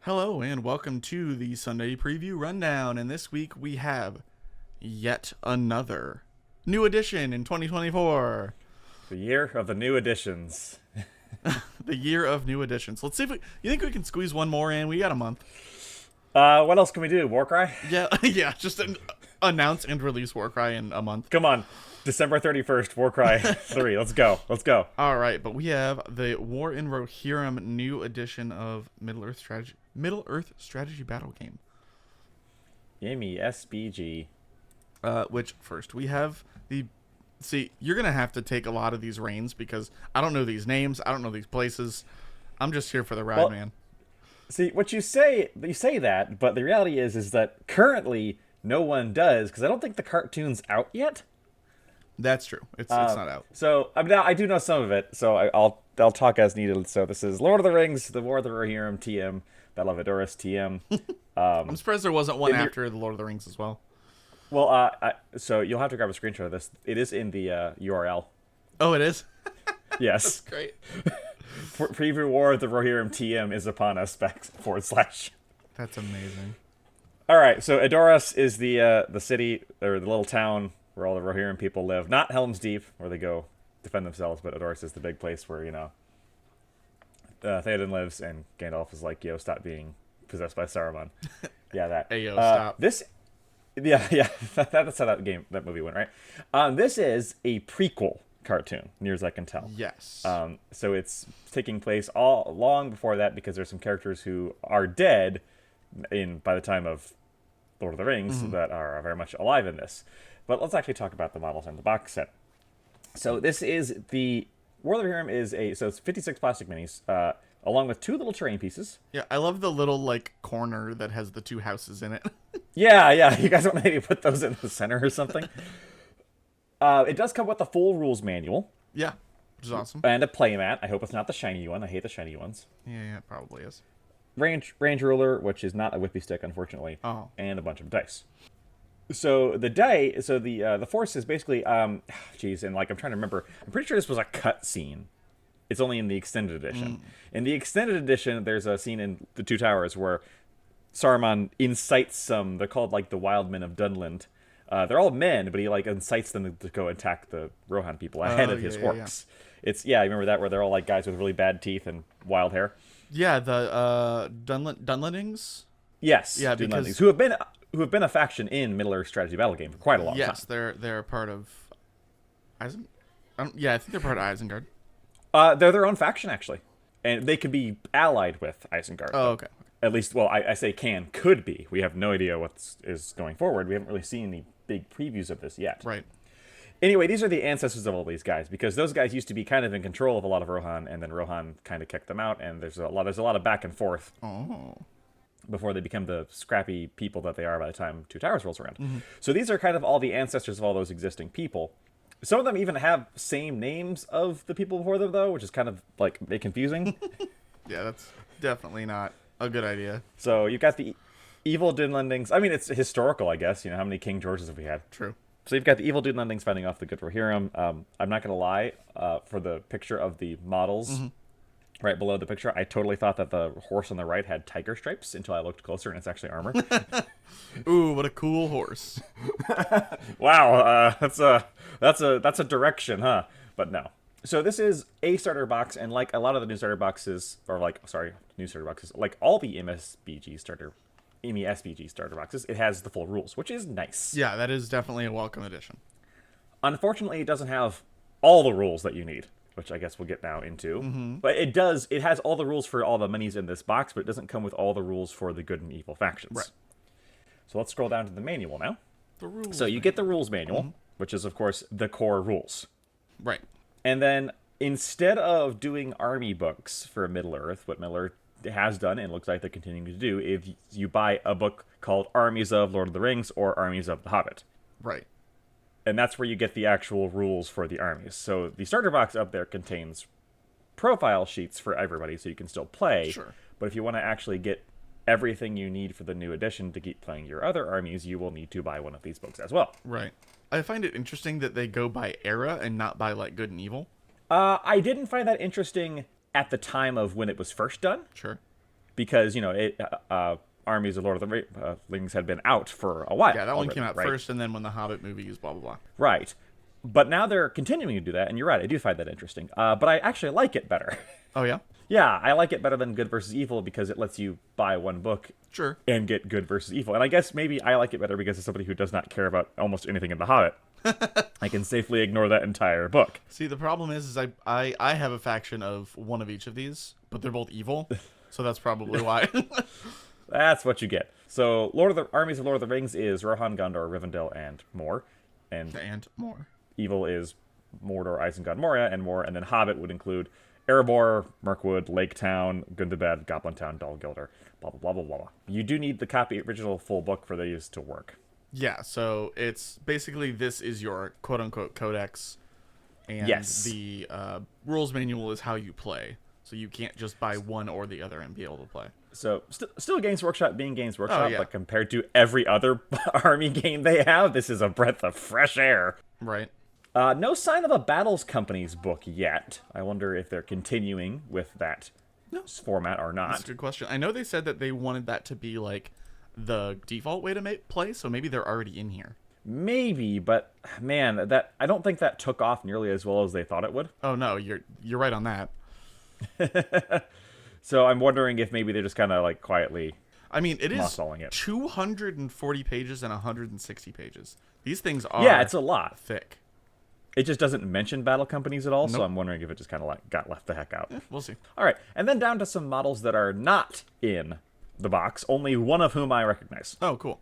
Hello and welcome to the Sunday Preview Rundown, and this week we have yet another new edition in 2024. The year of the new editions. The year of new editions. Let's see if you think we can squeeze one more in? We got a month. What else can we do? Warcry? Yeah, just announce and release Warcry in a month. Come on. December 31st, Warcry 3. Let's go. All right, but we have the War in Rohirrim new edition of Middle Earth Strategy Battle Game. Yummy SBG. Which first we have See, you're going to have to take a lot of these reins because I don't know these names. I don't know these places. I'm just here for the ride, man. See, what you say that, but the reality is that currently no one does, because I don't think the cartoon's out yet. That's true. It's not out. So I do know some of it, so I'll talk as needed. So this is Lord of the Rings, the War of the Rohirrim TM, Battle of Edoras TM. I'm surprised there wasn't one after the Lord of the Rings as well. Well, so you'll have to grab a screenshot of this. It is in the URL. Oh, it is? Yes. That's great. Preview War of the Rohirrim TM is upon us / That's amazing. All right, so Edoras is the city, or the little town where all the Rohirrim people live. Not Helm's Deep, where they go defend themselves, but Edoras is the big place where, Theoden lives, and Gandalf is like, yo, stop being possessed by Saruman. Yeah, that. Hey, yo, stop. Yeah, that's how that movie went, right? This is a prequel cartoon, near as I can tell. Yes. So it's taking place all long before that, because there's some characters who are dead by the time of Lord of the Rings that are very much alive in this. But let's actually talk about the models and the box set. So this is the War of the Rohirrim so it's 56 plastic minis, along with 2 little terrain pieces. Yeah, I love the little corner that has the 2 houses in it. Yeah. You guys want to maybe put those in the center or something? It does come with a full rules manual. Yeah, which is awesome. And a playmat. I hope it's not the shiny one. I hate the shiny ones. Yeah, it probably is. Range ruler, which is not a whippy stick, unfortunately. Oh. And a bunch of dice. So the force is basically, and I'm trying to remember. I'm pretty sure this was a cut scene. It's only in the extended edition. In the extended edition, there's a scene in the Two Towers where Saruman incites they're called the Wild Men of Dunland. They're all men, but he incites them to go attack the Rohan people ahead of his orcs. Yeah. You remember that, where they're all guys with really bad teeth and wild hair? Yeah, the Dunlandings? Yes, yeah, Dunlandings, who have been a faction in Middle Earth Strategy Battle Game for quite a long time. Yes, they're part of Isengard. I think they're part of Isengard. They're their own faction, actually. And they could be allied with Isengard. Oh, okay. At least, well, I say could be. We have no idea what is going forward. We haven't really seen any big previews of this yet. Right. Anyway, these are the ancestors of all these guys, because those guys used to be kind of in control of a lot of Rohan, and then Rohan kind of kicked them out, and there's a lot of back and forth before they become the scrappy people that they are by the time Two Towers rolls around. So these are kind of all the ancestors of all those existing people. Some of them even have same names of the people before them, though, which is kind of a bit confusing. Yeah, that's definitely not a good idea. So you've got the evil Dunlandings. I mean, it's historical, I guess. How many King Georges have we had? True. So you've got the evil Dunlandings fighting off the good Rohirrim. I'm not going to lie, for the picture of the models, right below the picture, I totally thought that the horse on the right had tiger stripes until I looked closer, and it's actually armor. Ooh, what a cool horse! Wow, that's a direction, huh? But no. So this is a starter box, and like a lot of the new starter boxes, all the MESBG starter boxes, it has the full rules, which is nice. Yeah, that is definitely a welcome addition. Unfortunately, it doesn't have all the rules that you need, which I guess we'll get now into. But it has all the rules for all the minis in this box, but it doesn't come with all the rules for the good and evil factions. Right. So let's scroll down to the manual now. The rules. So you get the rules manual, which is, of course, the core rules. Right. And then instead of doing army books for Middle-earth, what Middle-earth has done and looks like they're continuing to do, if you buy a book called Armies of Lord of the Rings or Armies of the Hobbit. Right. And that's where you get the actual rules for the armies. So the starter box up there contains profile sheets for everybody, so you can still play. Sure. But if you want to actually get everything you need for the new edition to keep playing your other armies, you will need to buy one of these books as well. Right. I find it interesting that they go by era and not by good and evil. I didn't find that interesting at the time of when it was first done. Sure. because Armies of Lord of the Rings had been out for a while. Yeah, that one came out right? first, and then when the Hobbit movies, blah blah blah. Right. But now they're continuing to do that, and you're right, I do find that interesting. But I actually like it better. Oh yeah, Yeah, I like it better than Good versus Evil because it lets you buy one book sure. and get Good versus Evil. And I guess maybe I like it better because as somebody who does not care about almost anything in The Hobbit, I can safely ignore that entire book. See, the problem is I have a faction of one of each of these, but they're both evil, so that's probably why. That's what you get. So Armies of Lord of the Rings is Rohan, Gondor, Rivendell, and more. And more. Evil is Mordor, Isengard, Moria, and more. And then Hobbit would include Erebor, Mirkwood, Lake Town, Gundabad, Goblin Town, Dol Guldur, blah, blah, blah, blah, blah. You do need the original full book for these to work. Yeah, so it's basically this is your quote-unquote codex, and Yes. the rules manual is how you play. So you can't just buy one or the other and be able to play. So still Games Workshop being Games Workshop, yeah. but compared to every other army game they have, this is a breath of fresh air. Right. No sign of a Battles Companies book yet. I wonder if they're continuing with that format or not. That's a good question. I know they said that they wanted that to be like the default way to play, so maybe they're already in here. Maybe, but man, that I don't think that took off nearly as well as they thought it would. Oh no, you're right on that. So I'm wondering if maybe they're just kind of like quietly. I mean, it is mothballing it. 240 pages and 160 pages. These things are It's a lot. thick. It just doesn't mention battle companies at all, so Nope. I'm wondering if it just kind of like got left the heck out. We'll see. All right, and then down to some models that are not in the box, only one of whom I recognize, Oh, cool.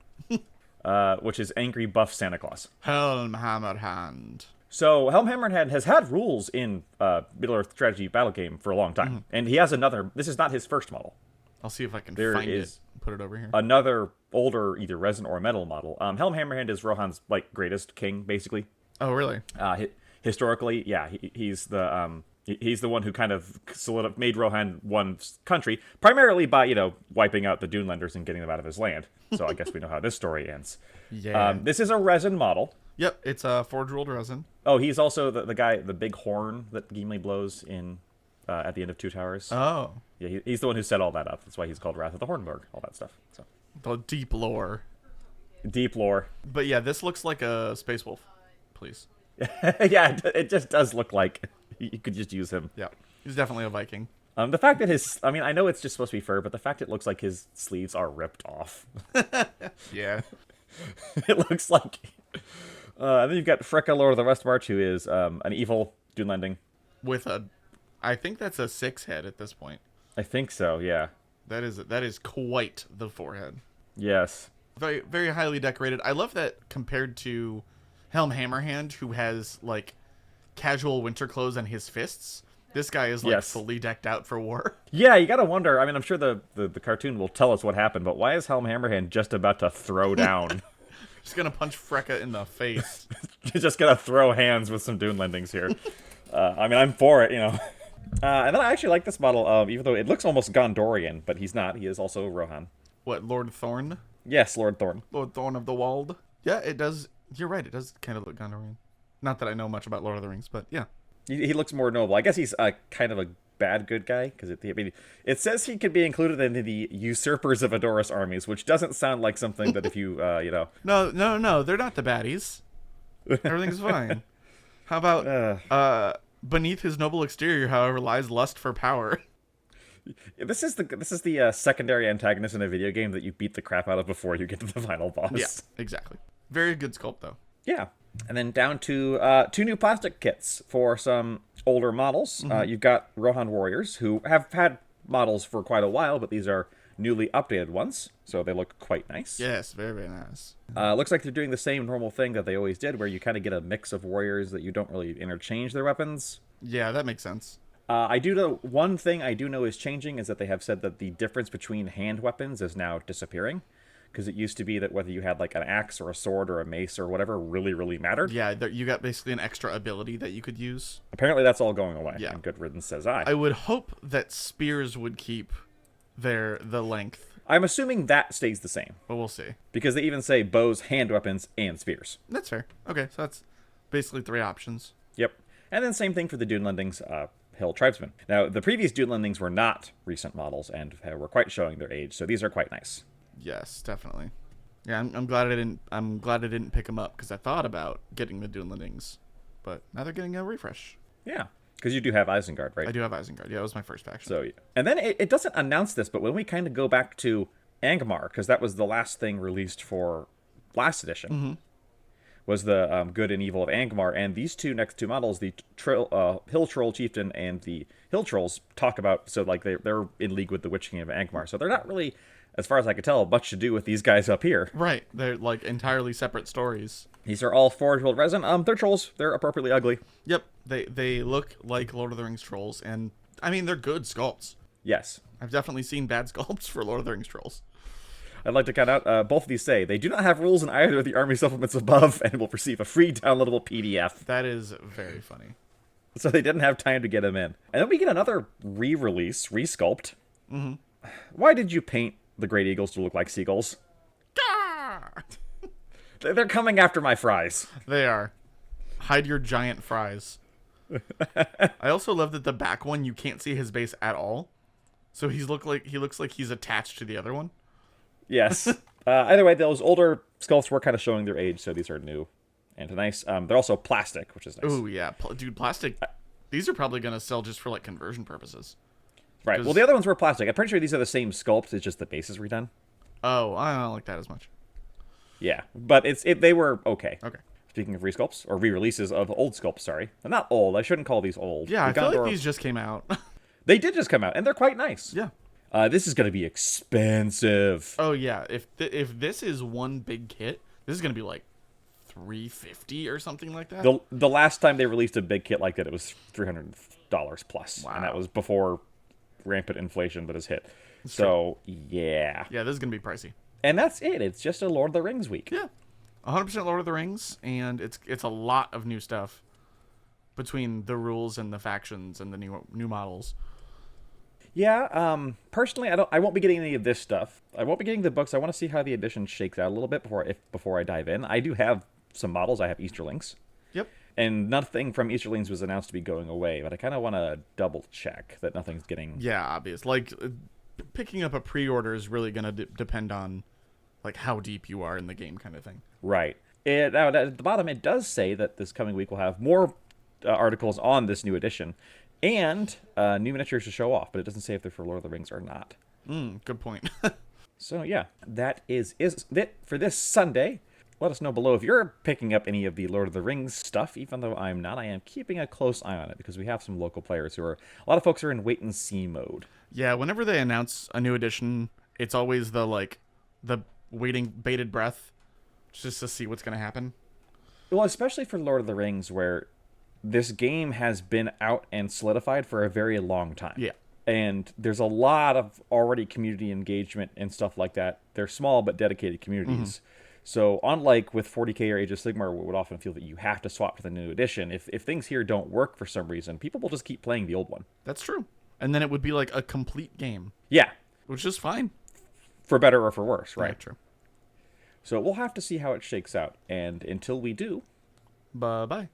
which is Angry Buff Santa Claus. Helm Hammered Hand. So Helm Hammerhead has had rules in Middle-earth strategy battle game for a long time, and he has another. This is not his first model. I'll see if I can There find is it. Put it over here. Another older, either resin or metal model. Helm Hammerhand is Rohan's like greatest king, basically. Oh, really? Historically, yeah, he's the one who kind of made Rohan one country, primarily by wiping out the Dunelanders and getting them out of his land. So I guess we know how this story ends. Yeah. This is a resin model. Yep, it's a forge rolled resin. Oh, he's also the guy, the big horn that Gimli blows in at the end of Two Towers. Oh. Yeah, he's the one who set all that up. That's why he's called Wrath of the Hornburg, all that stuff. So The deep lore. deep lore. But yeah, this looks like a Space Wolf. Please. Yeah, it just does look like you could just use him. Yeah. He's definitely a Viking. The fact that I know it's just supposed to be fur, but the fact it looks like his sleeves are ripped off. Yeah. It looks like. And then you've got Fricka, Lord of the Westmarch, who is an evil Dunelanding. With I think that's a 6 head at this point. I think so, yeah. That is quite the forehead. Yes. Very, very highly decorated. I love that compared to Helm Hammerhand, who has like casual winter clothes and his fists. This guy is like Yes. fully decked out for war. Yeah, you gotta wonder. I mean, I'm sure the cartoon will tell us what happened, but why is Helm Hammerhand just about to throw down? Just gonna punch Fricka in the face. He's just gonna throw hands with some Dunelandings here. I mean, I'm for it, And then I actually like this model, even though it looks almost Gondorian, but he's not. He is also Rohan. What, Lord Thorn? Yes, Lord Thorn. Lord Thorn of the Wald? Yeah, it does. You're right. It does kind of look Gondorian. Not that I know much about Lord of the Rings, but yeah. He looks more noble. I guess he's kind of a bad good guy, because it says he could be included in the Usurpers of Edoras armies, which doesn't sound like something that if you, No, they're not the baddies. Everything's fine. How about beneath his noble exterior, however, lies lust for power. This is the secondary antagonist in a video game that you beat the crap out of before you get to the final boss. Yeah, exactly. Very good sculpt, though. Yeah. And then down to 2 new plastic kits for some older models. You've got Rohan Warriors, who have had models for quite a while, but these are newly updated ones, so they look quite nice. Yes, very, very nice. Looks like they're doing the same normal thing that they always did, where you kind of get a mix of warriors that you don't really interchange their weapons. Yeah, that makes sense. I do know one thing I do know is changing is that they have said that the difference between hand weapons is now disappearing. Because it used to be that whether you had like an axe or a sword or a mace or whatever really, really mattered. Yeah, you got basically an extra ability that you could use. Apparently that's all going away. Yeah. And good riddance, says I. I would hope that spears would keep the length, I'm assuming that stays the same. but we'll see. Because they even say bows, hand weapons, and spears. That's fair. Okay, so that's basically 3 options. Yep. And then same thing for the Dunelandings. Hill tribesmen. Now, the previous Dunelandings were not recent models and were quite showing their age, so these are quite nice. Yes, definitely. Yeah, I'm glad I didn't. I'm glad I didn't pick them up because I thought about getting the Dunelandings, but now they're getting a refresh. Yeah, because you do have Isengard, right? I do have Isengard. Yeah, it was my first faction. So, and then it doesn't announce this, but when we kind of go back to Angmar, because that was the last thing released for last edition, was the Good and Evil of Angmar, and these next two models, the Hill Troll Chieftain and the Hill Trolls, talk about, so like they're in league with the Witch King of Angmar, so they're not really, as far as I could tell, much to do with these guys up here. Right, they're like entirely separate stories. These are all forge-willed resin. They're trolls. They're appropriately ugly. Yep, they look like Lord of the Rings trolls, and I mean they're good sculpts. Yes. I've definitely seen bad sculpts for Lord of the Rings trolls. I'd like to count out, both of these say, they do not have rules in either of the army supplements above and will receive a free downloadable PDF. That is very funny. So they didn't have time to get them in. And then we get another re-release, re-sculpt. Why did you paint the Great Eagles to look like seagulls? They're coming after my fries. They are. Hide your giant fries. I also love that the back one, you can't see his base at all. So he looks like he's attached to the other one. Yes. Either way, those older sculpts were kind of showing their age, so these are new and nice. They're also plastic, which is nice. Oh, yeah. Dude, plastic. These are probably going to sell just for, like, conversion purposes. Right. Well, the other ones were plastic. I'm pretty sure these are the same sculpts. It's just the base is redone. Oh, I don't like that as much. Yeah. But they were okay. Okay. Speaking of re-sculpts, or re-releases of old sculpts, sorry. They're not old. I shouldn't call these old. Yeah, I feel like these just came out. They did just come out, and they're quite nice. Yeah. This is going to be expensive. Oh, yeah. If this is one big kit, this is going to be like $350 or something like that. The last time they released a big kit like that, it was $300 plus. Wow. And that was before rampant inflation that has hit. So, yeah. Yeah, this is going to be pricey. And that's it. It's just a Lord of the Rings week. Yeah. 100% Lord of the Rings, and it's a lot of new stuff between the rules and the factions and the new models. Yeah, personally, I won't be getting any of this stuff. I won't be getting the books. I want to see how the edition shakes out a little bit before I dive in. I do have some models. I have Easterlings. Yep. And nothing from Easterlings was announced to be going away, but I kind of want to double check that nothing's getting... Yeah, obvious. Like, picking up a pre-order is really going to depend on, like, how deep you are in the game kind of thing. Right. Now, at the bottom, it does say that this coming week we'll have more articles on this new edition and new miniatures to show off, but it doesn't say if they're for Lord of the Rings or not. Good point. So, yeah, that is it for this Sunday. Let us know below if you're picking up any of the Lord of the Rings stuff. Even though I'm not, I am keeping a close eye on it because we have some local players who are... A lot of folks are in wait-and-see mode. Yeah, whenever they announce a new edition, it's always the waiting bated breath just to see what's going to happen. Well, especially for Lord of the Rings, where this game has been out and solidified for a very long time. Yeah. And there's a lot of already community engagement and stuff like that. They're small but dedicated communities. So unlike with 40k or Age of Sigmar, we would often feel that you have to swap to the new edition. If things here don't work for some reason, people will just keep playing the old one. That's true. And then it would be like a complete game. Yeah. Which is fine. For better or for worse, right? Yeah, true. So we'll have to see how it shakes out. And until we do... Bye-bye.